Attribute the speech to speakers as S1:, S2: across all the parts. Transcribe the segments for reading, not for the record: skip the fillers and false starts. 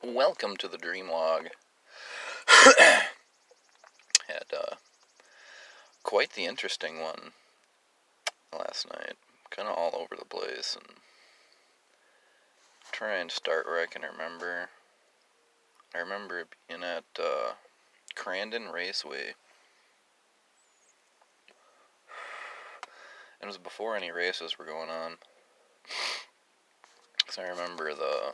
S1: Welcome to the dream log. Had quite the interesting one last night. Kind of all over the place, and try and start where I can remember. I remember being at Crandon Raceway. It was before any races were going on. So I remember the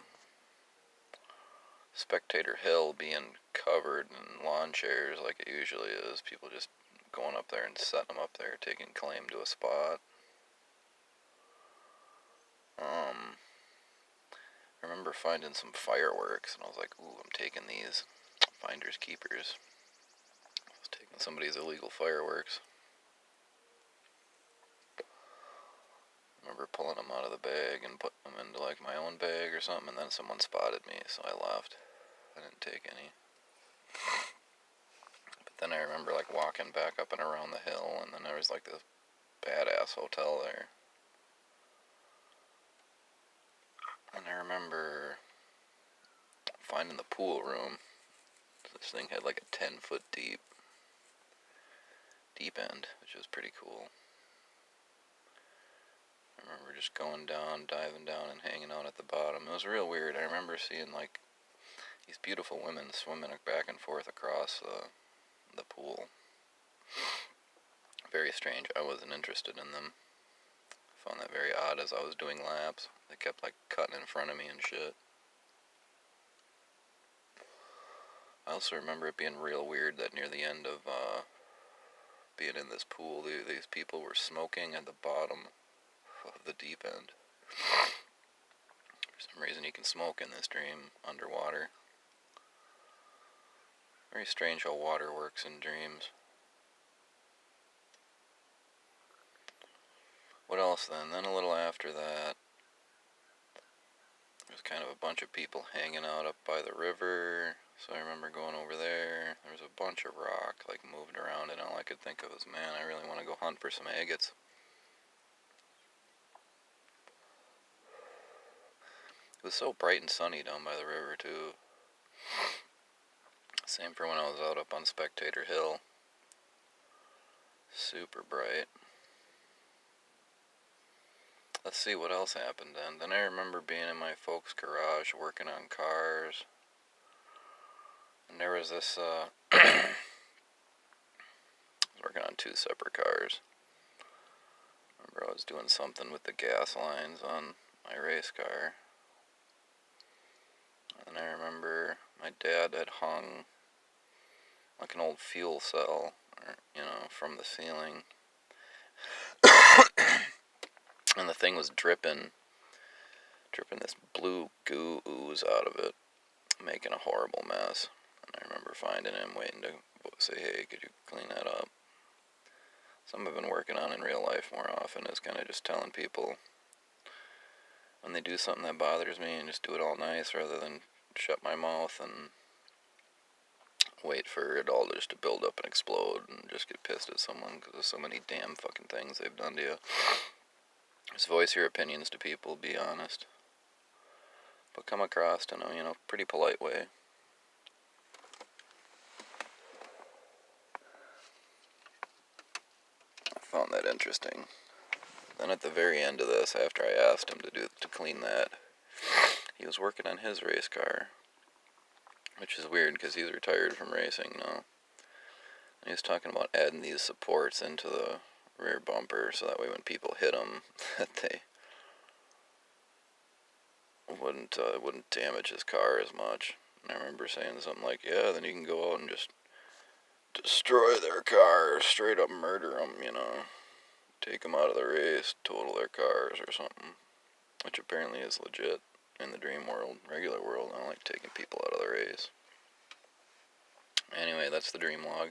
S1: spectator hill being covered in lawn chairs like it usually is. People just going up there and setting them up there, taking claim to a spot. I remember finding some fireworks, and I was like, ooh, I'm taking these. Finders keepers. I was taking somebody's illegal fireworks. I remember pulling them out of the bag and putting them into like my own bag or something, and then someone spotted me, so I left. I didn't take any. But then I remember like walking back up and around the hill, and then there was like this badass hotel there. And I remember finding the pool room. This thing had like a 10-foot deep end, which was pretty cool. I remember just going down, diving down, and hanging out at the bottom. It was real weird. I remember seeing like these beautiful women swimming back and forth across the pool. Very strange. I wasn't interested in them. I found that very odd as I was doing laps. They kept like cutting in front of me and shit. I also remember it being real weird that near the end of being in this pool, these people were smoking at the bottom of the deep end. For some reason you can smoke in this dream underwater. Very strange how water works in dreams. What else then? Then a little after that, there was kind of a bunch of people hanging out up by the river. So I remember going over there. There was a bunch of rock like moved around, and all I could think of was, man, I really want to go hunt for some agates. It was so bright and sunny down by the river too. Same for when I was out up on Spectator Hill. Super bright. Let's see what else happened then. Then I remember being in my folks' garage working on cars. And there was this, I was working on two separate cars. I remember I was doing something with the gas lines on my race car. And I remember my dad had hung like an old fuel cell, from the ceiling. And the thing was dripping this blue goo ooze out of it, making a horrible mess. And I remember finding him, waiting to say, hey, could you clean that up? Something I've been working on in real life more often is kind of just telling people when they do something that bothers me and just do it all nice rather than shut my mouth and wait for it all just to build up and explode and just get pissed at someone because of so many damn fucking things they've done to you. Just voice your opinions to people, be honest. But come across in a, pretty polite way. I found that interesting. Then at the very end of this, after I asked him to clean that, he was working on his race car. Which is weird because he's retired from racing now. And he was talking about adding these supports into the rear bumper so that way when people hit them, that they wouldn't damage his car as much. And I remember saying something like, yeah, then you can go out and just destroy their car, straight up murder them, take them out of the race, total their cars or something. Which apparently is legit in the dream world, regular world. I don't like taking people out of the race. Anyway, that's the dream log.